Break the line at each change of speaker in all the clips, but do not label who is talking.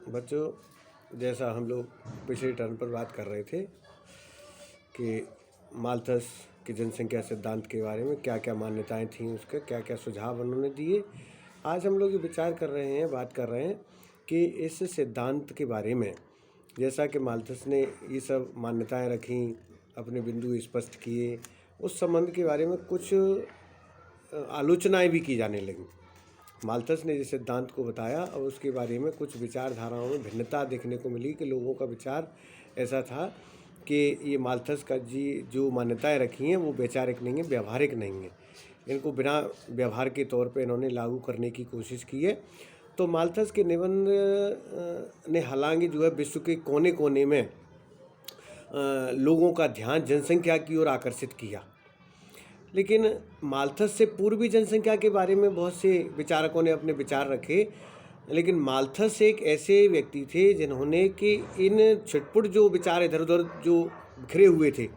बच्चों, जैसा हम लोग पिछले टर्न पर बात कर रहे थे कि माल्थस की जनसंख्या सिद्धांत के बारे में क्या क्या मान्यताएं थीं, उसके क्या क्या सुझाव उन्होंने दिए। आज हम लोग ये विचार कर रहे हैं, बात कर रहे हैं कि इस सिद्धांत के बारे में, जैसा कि माल्थस ने ये सब मान्यताएं रखीं, अपने बिंदु स्पष्ट किए, उस संबंध के बारे में कुछ आलोचनाएं भी की जाने लगीं। माल्थस ने जिस सिद्धांत को बताया और उसके बारे में कुछ विचारधाराओं में भिन्नता देखने को मिली कि लोगों का विचार ऐसा था कि ये माल्थस का जी जो मान्यताएं रखी हैं वो वैचारिक नहीं है, व्यवहारिक नहीं है। इनको बिना व्यवहार के तौर पे इन्होंने लागू करने की कोशिश की है। तो माल्थस के निबंध ने हालांकि जो है विश्व के कोने कोने में लोगों का ध्यान जनसंख्या की ओर आकर्षित किया, लेकिन माल्थस से पूर्वी जनसंख्या के बारे में बहुत से विचारकों ने अपने विचार रखे। लेकिन माल्थस एक ऐसे व्यक्ति थे जिन्होंने कि इन छिटपुट जो विचार इधर उधर जो बिखरे हुए थे,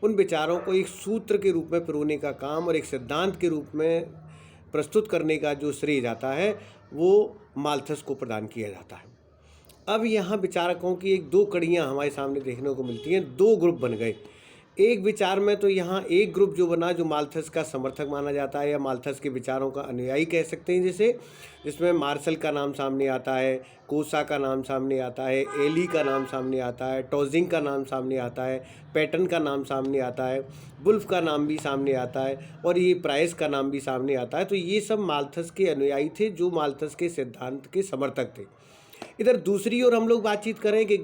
उन विचारों को एक सूत्र के रूप में पिरोने का काम और एक सिद्धांत के रूप में प्रस्तुत करने का जो श्रेय जाता है वो माल्थस को प्रदान किया जाता है। अब यहाँ विचारकों की एक दो कड़ियाँ हमारे सामने देखने को मिलती हैं, दो ग्रुप बन गए। एक विचार में तो यहाँ एक ग्रुप जो बना जो माल्थस का समर्थक माना जाता है या माल्थस के विचारों का अनुयायी कह सकते हैं, जिसमें मार्शल का नाम सामने आता है, कोसा का नाम सामने आता है, एली का नाम सामने आता है, टॉजिंग का नाम सामने आता है, पैटन का नाम सामने आता है, वुल्फ का नाम भी सामने आता है और ये प्राइस का नाम भी सामने आता है। तो ये सब माल्थस के अनुयायी थे जो माल्थस के सिद्धांत के समर्थक थे। इधर दूसरी ओर हम लोग बातचीत करें कि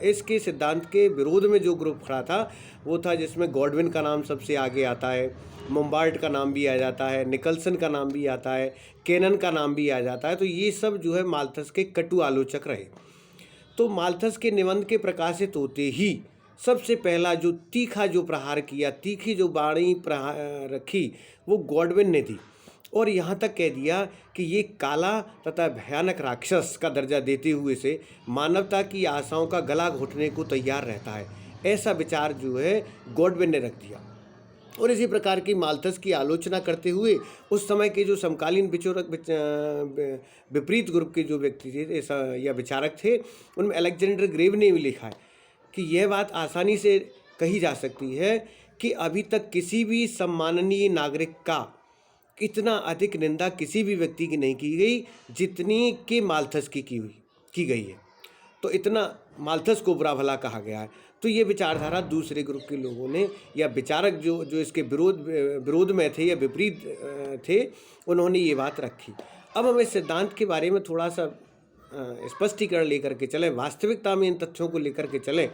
इसके सिद्धांत के विरोध में जो ग्रुप खड़ा था वो था जिसमें गॉडविन का नाम सबसे आगे आता है, मोम्बार्ट का नाम भी आ जाता है, निकलसन का नाम भी आता है, केनन का नाम भी आ जाता है। तो ये सब जो है माल्थस के कटु आलोचक रहे। तो माल्थस के निबंध के प्रकाशित होते ही सबसे पहला जो तीखा जो प्रहार किया, तीखी जो बाणी रखी वो गॉडविन ने थी और यहाँ तक कह दिया कि ये काला तथा भयानक राक्षस का दर्जा देते हुए से मानवता की आशाओं का गला घोटने को तैयार रहता है। ऐसा विचार जो है गॉडविन ने रख दिया। और इसी प्रकार की माल्थस की आलोचना करते हुए उस समय के जो समकालीन विपरीत ग्रुप के जो व्यक्ति थे ऐसा या विचारक थे, उनमें अलेक्जेंडर ग्रेव ने भी लिखा है कि यह बात आसानी से कही जा सकती है कि अभी तक किसी भी सम्माननीय नागरिक का इतना अधिक निंदा किसी भी व्यक्ति की नहीं की गई जितनी कि माल्थस की गई है। तो इतना माल्थस को बुरा भला कहा गया है। तो ये विचारधारा दूसरे ग्रुप के लोगों ने या विचारक जो इसके विरोध में थे या विपरीत थे, उन्होंने ये बात रखी। अब हम इस सिद्धांत के बारे में थोड़ा सा स्पष्टीकरण लेकर के चलें, वास्तविकता में इन तथ्यों को लेकर के चलें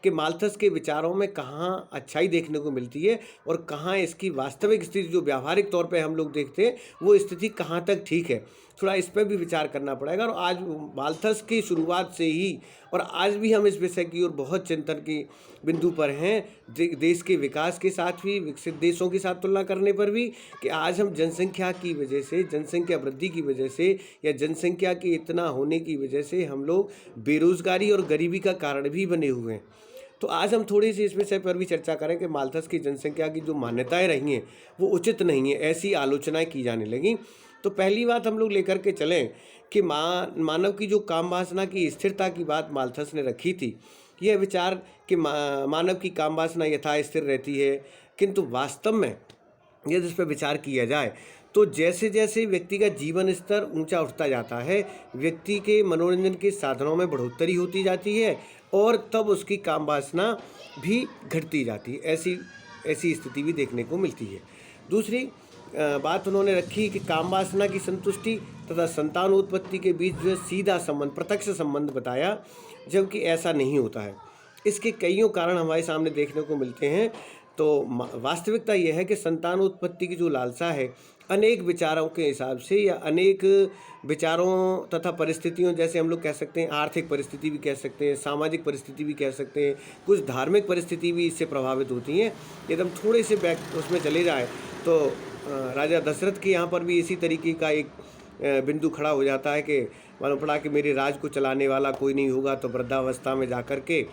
कि माल्थस के विचारों में कहाँ अच्छाई देखने को मिलती है और कहाँ इसकी वास्तविक स्थिति जो व्यावहारिक तौर पे हम लोग देखते हैं वो स्थिति कहाँ तक ठीक है। थोड़ा इस पर भी विचार करना पड़ेगा। और आज माल्थस की शुरुआत से ही और आज भी हम इस विषय की ओर बहुत चिंतन की बिंदु पर हैं, देश के विकास के साथ भी, विकसित देशों के साथ तुलना करने पर भी, कि आज हम जनसंख्या की वजह से, जनसंख्या वृद्धि की वजह से या जनसंख्या के इतना होने की वजह से हम लोग बेरोजगारी और गरीबी का कारण भी बने हुए हैं। तो आज हम थोड़ी सी इस विषय पर भी चर्चा करें कि माल्थस की जनसंख्या की जो मान्यताएं रही हैं वो उचित नहीं है, ऐसी आलोचनाएं की जाने लगी। तो पहली बात हम लोग लेकर के चलें कि मानव की जो काम वासना की स्थिरता की बात माल्थस ने रखी थी। यह विचार कि मानव की काम वासना यथा स्थिर रहती है, किंतु वास्तव में यदि इस पर विचार किया जाए तो जैसे जैसे व्यक्ति का जीवन स्तर ऊंचा उठता जाता है, व्यक्ति के मनोरंजन के साधनों में बढ़ोतरी होती जाती है और तब उसकी काम वासना भी घटती जाती है। ऐसी स्थिति भी देखने को मिलती है। दूसरी बात उन्होंने रखी कि काम वासना की संतुष्टि तथा संतान उत्पत्ति के बीच जो है सीधा संबंध, प्रत्यक्ष संबंध बताया, जबकि ऐसा नहीं होता है। इसके कईयों कारण हमारे सामने देखने को मिलते हैं। तो वास्तविकता यह है कि संतान उत्पत्ति की जो लालसा है अनेक विचारों के हिसाब से या अनेक विचारों तथा परिस्थितियों, जैसे हम लोग कह सकते हैं आर्थिक परिस्थिति भी कह सकते हैं, सामाजिक परिस्थिति भी कह सकते हैं, कुछ धार्मिक परिस्थिति भी इससे प्रभावित होती हैं। यदि हम थोड़े से बैक उसमें चले जाए तो राजा दशरथ के यहाँ पर भी इसी तरीके का एक बिंदु खड़ा हो जाता है कि मालूम पड़ा कि मेरे राज को चलाने वाला कोई नहीं होगा, तो वृद्धावस्था में जाकर के,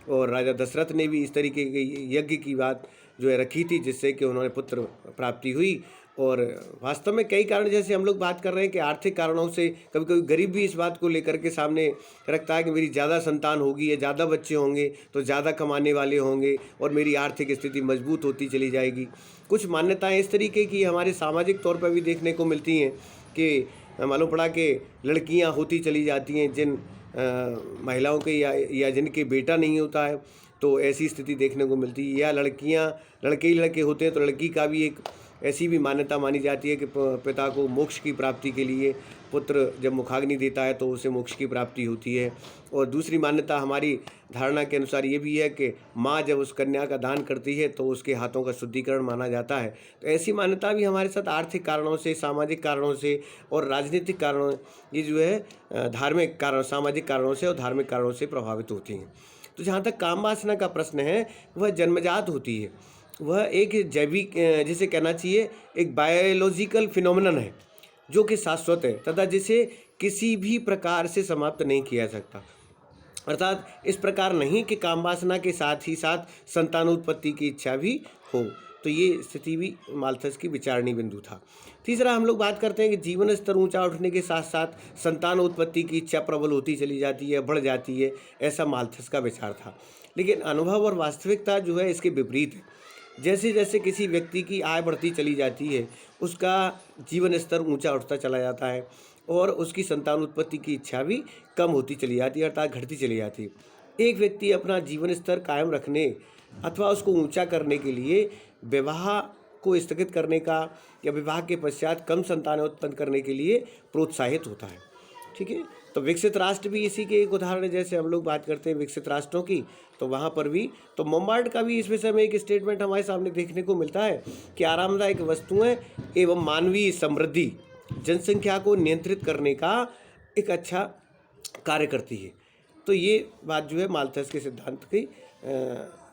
और राजा दशरथ ने भी इस तरीके के यज्ञ की बात जो है रखी थी जिससे कि उन्होंने पुत्र प्राप्ति हुई। और वास्तव में कई कारण, जैसे हम लोग बात कर रहे हैं कि आर्थिक कारणों से कभी कभी गरीब भी इस बात को लेकर के सामने रखता है कि मेरी ज़्यादा संतान होगी या ज़्यादा बच्चे होंगे तो ज़्यादा कमाने वाले होंगे और मेरी आर्थिक स्थिति मजबूत होती चली जाएगी। कुछ मान्यताएं इस तरीके की हमारे सामाजिक तौर पर भी देखने को मिलती हैं कि मालूम पड़ा कि लड़कियां होती चली जाती हैं जिन महिलाओं के या जिनके बेटा नहीं होता है, तो ऐसी स्थिति देखने को मिलती है। या लड़कियां लड़के ही लड़के होते हैं तो लड़की का भी एक ऐसी भी मान्यता मानी जाती है कि पिता को मोक्ष की प्राप्ति के लिए पुत्र जब मुखाग्नि देता है तो उसे मोक्ष की प्राप्ति होती है। और दूसरी मान्यता हमारी धारणा के अनुसार ये भी है कि माँ जब उस कन्या का दान करती है तो उसके हाथों का शुद्धिकरण माना जाता है। तो ऐसी मान्यता भी हमारे साथ आर्थिक कारणों से, सामाजिक कारणों से और राजनीतिक कारणों, ये जो है धार्मिक कारण, सामाजिक कारणों से और धार्मिक कारणों से प्रभावित होती हैं। तो जहाँ तक काम वासना का प्रश्न है, वह जन्मजात होती है। वह एक जैविक, जिसे कहना चाहिए एक बायोलॉजिकल फिनोमेनन है जो कि शाश्वत है तथा जिसे किसी भी प्रकार से समाप्त नहीं किया सकता। अर्थात इस प्रकार नहीं कि काम वासना के साथ ही साथ संतानोत्पत्ति की इच्छा भी हो। तो ये स्थिति भी माल्थस की विचारणीय बिंदु था। तीसरा हम लोग बात करते हैं कि जीवन स्तर ऊंचा उठने के साथ साथ संतानोत्पत्ति की इच्छा प्रबल होती चली जाती है, बढ़ जाती है, ऐसा माल्थस का विचार था। लेकिन अनुभव और वास्तविकता जो है इसके विपरीत है। जैसे जैसे किसी व्यक्ति की आय बढ़ती चली जाती है, उसका जीवन स्तर ऊंचा उठता चला जाता है और उसकी संतान उत्पत्ति की इच्छा भी कम होती चली जाती है, अर्थात घटती चली जाती है। एक व्यक्ति अपना जीवन स्तर कायम रखने अथवा उसको ऊंचा करने के लिए विवाह को स्थगित करने का या विवाह के पश्चात कम संतानें उत्पन्न करने के लिए प्रोत्साहित होता है। ठीक है, तो विकसित राष्ट्र भी इसी के एक उदाहरण है। जैसे हम लोग बात करते हैं विकसित राष्ट्रों की, तो वहाँ पर भी तो मोम्बार्ट का भी इस विषय में एक स्टेटमेंट हमारे सामने देखने को मिलता है कि आरामदायक वस्तुएं एवं मानवीय समृद्धि जनसंख्या को नियंत्रित करने का एक अच्छा कार्य करती है। तो ये बात जो है माल्थस के सिद्धांत की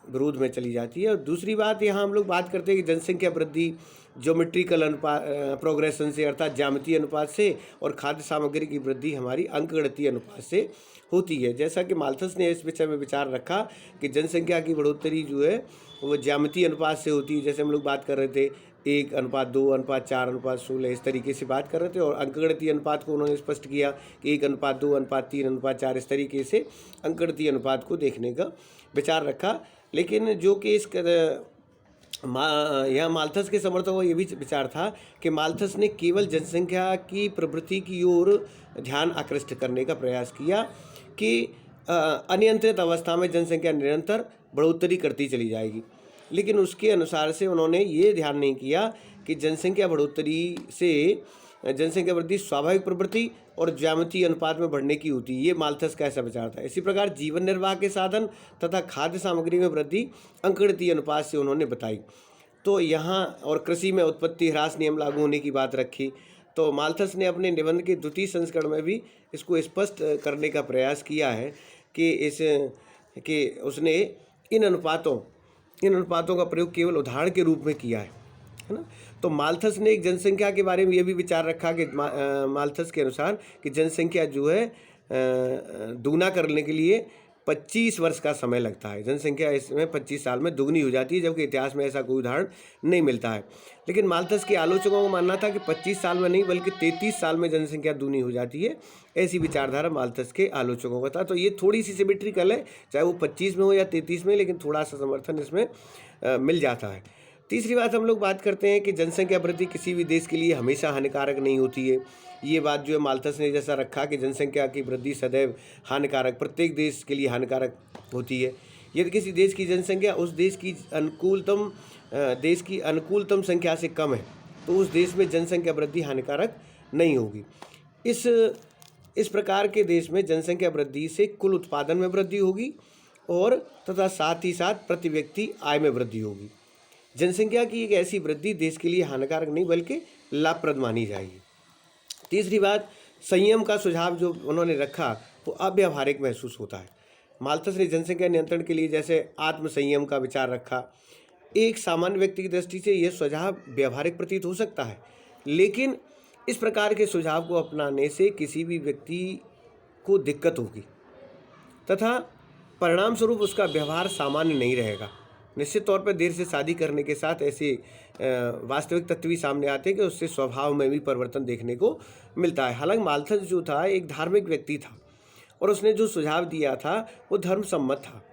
विरोध में चली जाती है। और दूसरी बात, यहाँ हम लोग बात करते हैं कि जनसंख्या वृद्धि ज्योमेट्रिकल अनुपात प्रोग्रेशन से, अर्थात ज्यामितीय अनुपात से, और खाद्य सामग्री की वृद्धि हमारी अंकगणितीय अनुपात से होती है। जैसा कि माल्थस ने इस विषय में विचार रखा कि जनसंख्या की बढ़ोतरी जो है वो ज्यामितीय अनुपात से होती है। जैसे हम लोग बात कर रहे थे 1:2:4:16 इस तरीके से बात कर रहे थे, और अंकगणितीय अनुपात को उन्होंने स्पष्ट किया कि 1:2:3:4 इस तरीके से अंकगणितीय अनुपात को देखने का विचार रखा। लेकिन जो कि इस यहाँ माल्थस के समर्थकों का ये भी विचार था कि माल्थस ने केवल जनसंख्या की प्रवृत्ति की ओर ध्यान आकृष्ट करने का प्रयास किया कि अनियंत्रित अवस्था में जनसंख्या निरंतर बढ़ोतरी करती चली जाएगी। लेकिन उसके अनुसार से उन्होंने ये ध्यान नहीं किया कि जनसंख्या बढ़ोतरी से जनसंख्या वृद्धि स्वाभाविक प्रवृत्ति और ज्यामितीय अनुपात में बढ़ने की होती है। ये माल्थस का ऐसा विचार था। इसी प्रकार जीवन निर्वाह के साधन तथा खाद्य सामग्री में वृद्धि अंकगणितीय अनुपात से उन्होंने बताई। तो यहाँ और कृषि में उत्पत्ति ह्रास नियम लागू होने की बात रखी। तो माल्थस ने अपने निबंध के द्वितीय संस्करण में भी इसको स्पष्ट करने का प्रयास किया है कि उसने इन अनुपातों का प्रयोग केवल उदाहरण के रूप में किया है ना। तो माल्थस ने एक जनसंख्या के बारे में यह भी विचार रखा कि माल्थस के अनुसार कि जनसंख्या जो है दुगना करने के लिए 25 वर्ष का समय लगता है। जनसंख्या इसमें 25 साल में दुगनी हो जाती है, जबकि इतिहास में ऐसा कोई उदाहरण नहीं मिलता है। लेकिन माल्थस के आलोचकों को मानना था कि 25 साल में नहीं बल्कि 33 साल में जनसंख्या दुगनी हो जाती है। ऐसी विचारधारा माल्थस के आलोचकों का था। तो ये थोड़ी सी सिमेट्रिकल है, चाहे वो 25 में हो या 33 में, लेकिन थोड़ा सा समर्थन इसमें मिल जाता है। तीसरी बात हम लोग बात करते हैं कि जनसंख्या वृद्धि किसी भी देश के लिए हमेशा हानिकारक नहीं होती है। ये बात जो है माल्थस ने जैसा रखा कि जनसंख्या की वृद्धि सदैव हानिकारक, प्रत्येक देश के लिए हानिकारक होती है। यदि किसी देश की जनसंख्या उस देश की अनुकूलतम संख्या से कम है तो उस देश में जनसंख्या वृद्धि हानिकारक नहीं होगी। इस प्रकार के देश में जनसंख्या वृद्धि से कुल उत्पादन में वृद्धि होगी और तथा साथ ही साथ प्रति व्यक्ति आय में वृद्धि होगी। जनसंख्या की एक ऐसी वृद्धि देश के लिए हानिकारक नहीं बल्कि लाभप्रद मानी जाएगी। तीसरी बात, संयम का सुझाव जो उन्होंने रखा वो अव्यावहारिक महसूस होता है। माल्थस ने जनसंख्या नियंत्रण के लिए जैसे आत्म संयम का विचार रखा। एक सामान्य व्यक्ति की दृष्टि से यह सुझाव व्यावहारिक प्रतीत हो सकता है, लेकिन इस प्रकार के सुझाव को अपनाने से किसी भी व्यक्ति को दिक्कत होगी तथा परिणाम स्वरूप उसका व्यवहार सामान्य नहीं रहेगा। निश्चित तौर पर देर से शादी करने के साथ ऐसे वास्तविक तथ्य भी सामने आते हैं कि उससे स्वभाव में भी परिवर्तन देखने को मिलता है। हालांकि माल्थस जो था एक धार्मिक व्यक्ति था और उसने जो सुझाव दिया था वो धर्म सम्मत था।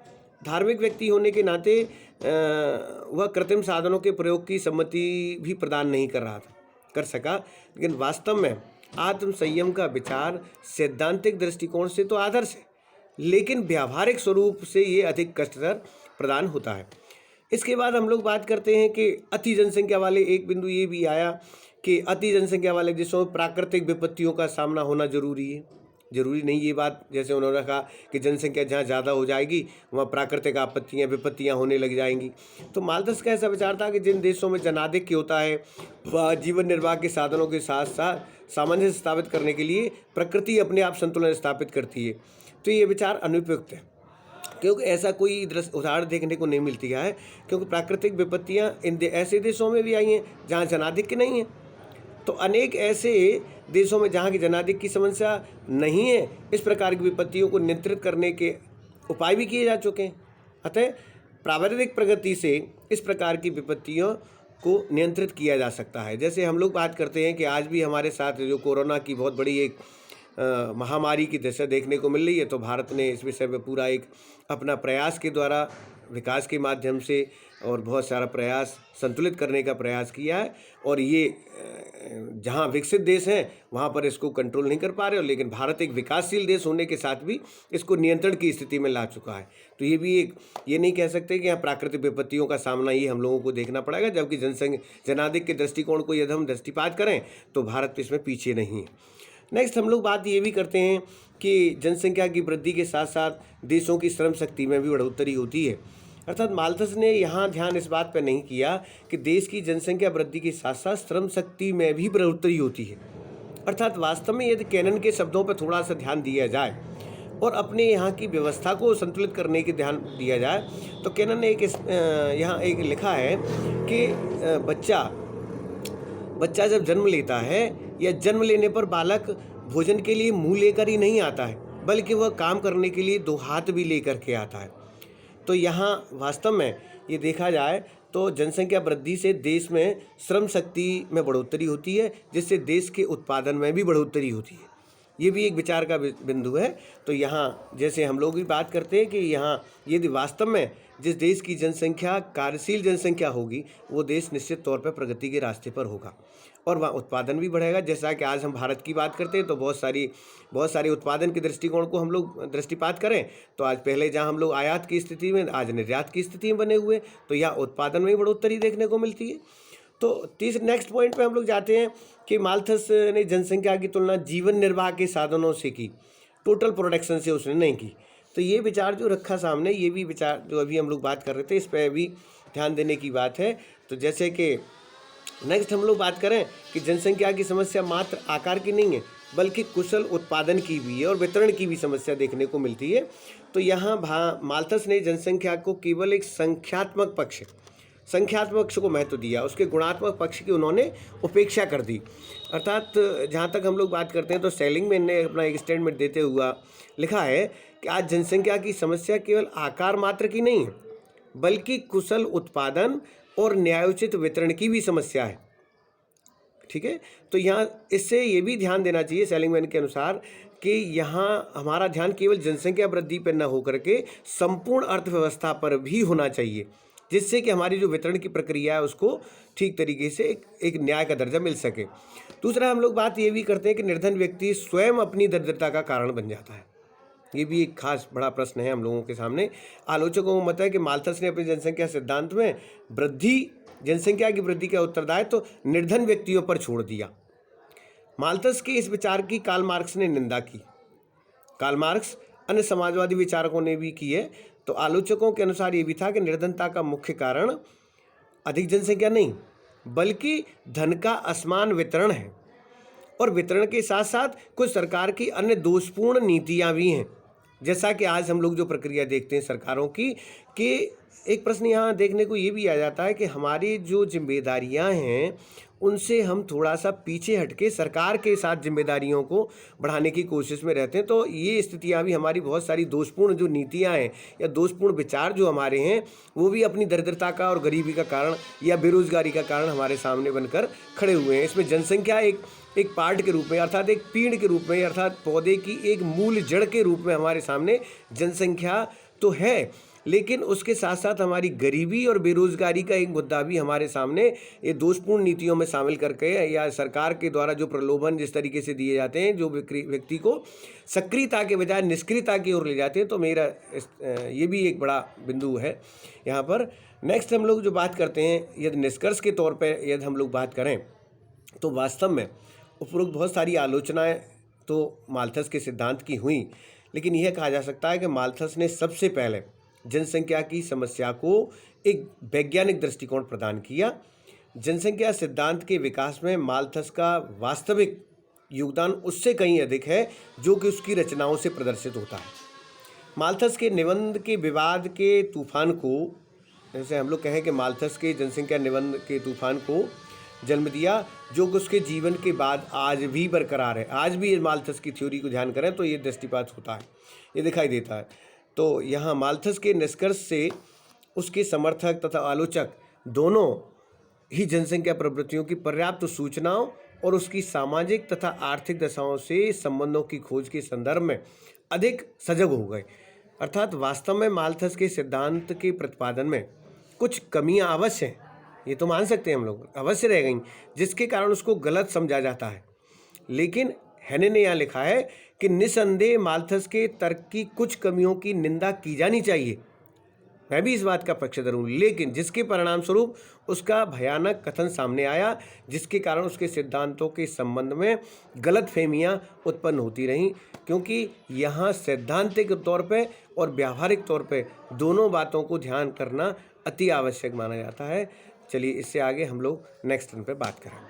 धार्मिक व्यक्ति होने के नाते वह कृत्रिम साधनों के प्रयोग की सम्मति भी प्रदान नहीं कर सका, लेकिन वास्तव में आत्म संयम का विचार सैद्धांतिक दृष्टिकोण से तो आदर्श है, लेकिन व्यावहारिक स्वरूप से ये अधिक कष्टकर प्रदान होता है। इसके बाद हम लोग बात करते हैं कि अति जनसंख्या वाले, एक बिंदु ये भी आया कि अति जनसंख्या वाले देशों में प्राकृतिक विपत्तियों का सामना होना जरूरी है। जरूरी नहीं ये बात, जैसे उन्होंने कहा कि जनसंख्या जहाँ ज़्यादा हो जाएगी वहाँ प्राकृतिक आपत्तियाँ विपत्तियाँ होने लग जाएंगी। तो माल्थस का ऐसा विचार था कि जिन देशों में जनाधिक्य होता है वह जीवन निर्वाह के साधनों के साथ साथ सामंजस्य स्थापित करने के लिए प्रकृति अपने आप संतुलन स्थापित करती है। तो ये विचार अनुपयुक्त है, क्योंकि ऐसा कोई उदाहरण देखने को नहीं मिलती है, क्योंकि प्राकृतिक विपत्तियाँ ऐसे देशों में भी आई हैं जहाँ जनाधिक्य नहीं है। तो अनेक ऐसे देशों में जहाँ की जनाधिक्य की समस्या नहीं है, इस प्रकार की विपत्तियों को नियंत्रित करने के उपाय भी किए जा चुके हैं। अतः प्राविधिक प्रगति से इस प्रकार की विपत्तियों को नियंत्रित किया जा सकता है। जैसे हम लोग बात करते हैं कि आज भी हमारे साथ जो कोरोना की बहुत बड़ी एक महामारी की दशा देखने को मिल रही है, तो भारत ने इस विषय में पूरा एक अपना प्रयास के द्वारा विकास के माध्यम से और बहुत सारा प्रयास संतुलित करने का प्रयास किया है। और ये जहाँ विकसित देश हैं वहाँ पर इसको कंट्रोल नहीं कर पा रहे हो, लेकिन भारत एक विकासशील देश होने के साथ भी इसको नियंत्रण की स्थिति में ला चुका है। तो ये भी एक, ये नहीं कह सकते कि यहाँ प्राकृतिक विपत्तियों का सामना ही हम लोगों को देखना पड़ेगा, जबकि जनाधिक्य के दृष्टिकोण को यदि हम दृष्टिपात करें तो भारत इसमें पीछे नहीं है। नेक्स्ट हम लोग बात ये भी करते हैं कि जनसंख्या की वृद्धि के साथ साथ देशों की श्रम शक्ति में भी बढ़ोतरी होती है। अर्थात माल्थस ने यहाँ ध्यान इस बात पर नहीं किया कि देश की जनसंख्या वृद्धि के साथ साथ श्रम शक्ति में भी बढ़ोतरी होती है। अर्थात वास्तव में यदि कैनन के शब्दों पर थोड़ा सा ध्यान दिया जाए और अपने यहाँ की व्यवस्था को संतुलित करने की ध्यान दिया जाए, तो कैनन ने यहाँ एक लिखा है कि बच्चा जब जन्म लेता है या जन्म लेने पर बालक भोजन के लिए मुंह लेकर ही नहीं आता है, बल्कि वह काम करने के लिए दो हाथ भी लेकर के आता है। तो यहाँ वास्तव में ये देखा जाए तो जनसंख्या वृद्धि से देश में श्रम शक्ति में बढ़ोतरी होती है, जिससे देश के उत्पादन में भी बढ़ोतरी होती है। ये भी एक विचार का बिंदु है। तो यहाँ जैसे हम लोग भी बात करते हैं कि यहाँ यदि वास्तव में जिस देश की जनसंख्या कार्यशील जनसंख्या होगी, वो देश निश्चित तौर पर प्रगति के रास्ते पर होगा और वहाँ उत्पादन भी बढ़ेगा। जैसा कि आज हम भारत की बात करते हैं तो बहुत सारी उत्पादन के दृष्टिकोण को हम लोग दृष्टिपात करें तो आज पहले जहाँ हम लोग आयात की स्थिति में, आज निर्यात की स्थिति में बने हुए, तो यहाँ उत्पादन में बढ़ोतरी देखने को मिलती है। तो नेक्स्ट पॉइंट पे हम लोग जाते हैं कि माल्थस ने जनसंख्या की तुलना जीवन निर्वाह के साधनों से की, टोटल प्रोडक्शन से उसने नहीं की। तो ये विचार जो रखा सामने, ये भी विचार जो अभी हम लोग बात कर रहे थे, इस पर भी ध्यान देने की बात है। तो जैसे कि नेक्स्ट हम लोग बात करें कि जनसंख्या की समस्या मात्र आकार की नहीं है, बल्कि कुशल उत्पादन की भी है और वितरण की भी समस्या देखने को मिलती है। तो यहाँ माल्थस ने जनसंख्या को केवल एक संख्यात्मक पक्ष को महत्व दिया, उसके गुणात्मक पक्ष की उन्होंने उपेक्षा कर दी। अर्थात जहाँ तक हम लोग बात करते हैं तो सेलिंगमैन ने अपना एक स्टेटमेंट देते हुआ लिखा है कि आज जनसंख्या की समस्या केवल आकार मात्र की नहीं है, बल्कि कुशल उत्पादन और न्यायोचित वितरण की भी समस्या है। ठीक है, तो यहाँ इससे ये भी ध्यान देना चाहिए सेलिंगमैन के अनुसार कि यहाँ हमारा ध्यान केवल जनसंख्या वृद्धि पर न होकर के संपूर्ण अर्थव्यवस्था पर भी होना चाहिए, जिससे कि हमारी जो वितरण की प्रक्रिया है उसको ठीक तरीके से एक न्याय का दर्जा मिल सके। दूसरा हम लोग बात ये भी करते हैं कि निर्धन व्यक्ति स्वयं अपनी दरिद्रता का कारण बन जाता है। ये भी एक खास बड़ा प्रश्न है हम लोगों के सामने। आलोचकों को मत है कि माल्थस ने अपने जनसंख्या सिद्धांत में जनसंख्या की वृद्धि का उत्तरदायित्व तो निर्धन व्यक्तियों पर छोड़ दिया। माल्थस के इस विचार की कार्ल मार्क्स ने निंदा की। कार्ल मार्क्स अन्य समाजवादी विचारकों ने भी की है। तो आलोचकों के अनुसार ये भी था कि निर्धनता का मुख्य कारण अधिक जनसंख्या नहीं, बल्कि धन का असमान वितरण है और वितरण के साथ साथ कुछ सरकार की अन्य दोषपूर्ण नीतियां भी हैं। जैसा कि आज हम लोग जो प्रक्रिया देखते हैं सरकारों की कि एक प्रश्न यहाँ देखने को ये भी आ जाता है कि हमारी जो जिम्मेदारियाँ हैं उनसे हम थोड़ा सा पीछे हटके सरकार के साथ जिम्मेदारियों को बढ़ाने की कोशिश में रहते हैं। तो ये स्थितियाँ भी हमारी बहुत सारी दोषपूर्ण जो नीतियाँ हैं या दोषपूर्ण विचार जो हमारे हैं वो भी अपनी दरिद्रता का और गरीबी का कारण या बेरोजगारी का कारण हमारे सामने बनकर खड़े हुए हैं। इसमें जनसंख्या एक पार्ट के रूप में अर्थात एक पेड़ के रूप में अर्थात पौधे की एक मूल जड़ के रूप में हमारे सामने जनसंख्या तो है, लेकिन उसके साथ साथ हमारी गरीबी और बेरोजगारी का एक मुद्दा भी हमारे सामने ये दोषपूर्ण नीतियों में शामिल करके या सरकार के द्वारा जो प्रलोभन जिस तरीके से दिए जाते हैं जो व्यक्ति को सक्रियता के बजाय निष्क्रियता की ओर ले जाते हैं। तो मेरा ये भी एक बड़ा बिंदु है यहाँ पर। नेक्स्ट हम लोग जो बात करते हैं यदि निष्कर्ष के तौर पर यदि हम लोग बात करें तो वास्तव में उपरोक्त बहुत सारी आलोचनाएं तो माल्थस के सिद्धांत की हुई, लेकिन यह कहा जा सकता है कि माल्थस ने सबसे पहले जनसंख्या की समस्या को एक वैज्ञानिक दृष्टिकोण प्रदान किया। जनसंख्या सिद्धांत के विकास में माल्थस का वास्तविक योगदान उससे कहीं अधिक है जो कि उसकी रचनाओं से प्रदर्शित होता है। माल्थस के निबंध के विवाद के तूफान को, जैसे हम लोग कहें कि माल्थस के जनसंख्या निबंध के तूफान को जन्म दिया जो कि उसके जीवन के बाद आज भी बरकरार है। आज भी माल्थस की थ्योरी को ध्यान करें तो ये दृष्टिपात होता है, ये दिखाई देता है। तो यहाँ माल्थस के निष्कर्ष से उसके समर्थक तथा आलोचक दोनों ही जनसंख्या प्रवृत्तियों की पर्याप्त सूचनाओं और उसकी सामाजिक तथा आर्थिक दशाओं से संबंधों की खोज के संदर्भ में अधिक सजग हो गए। अर्थात वास्तव में माल्थस के सिद्धांत के प्रतिपादन में कुछ कमियां अवश्य हैं, ये तो मान सकते हैं हम लोग, अवश्य रह गई, जिसके कारण उसको गलत समझा जाता है। लेकिन हेने ने यहाँ लिखा है कि निसंदेह माल्थस के तर्क की कुछ कमियों की निंदा की जानी चाहिए, मैं भी इस बात का पक्षधर हूँ, लेकिन जिसके परिणाम स्वरूप उसका भयानक कथन सामने आया जिसके कारण उसके सिद्धांतों के संबंध में गलतफहमियां उत्पन्न होती रहीं, क्योंकि यहाँ सैद्धांतिक तौर पे और व्यावहारिक तौर पे दोनों बातों को ध्यान करना अति आवश्यक माना जाता है। चलिए इससे आगे हम लोग नेक्स्ट टर्न पे बात करेंगे।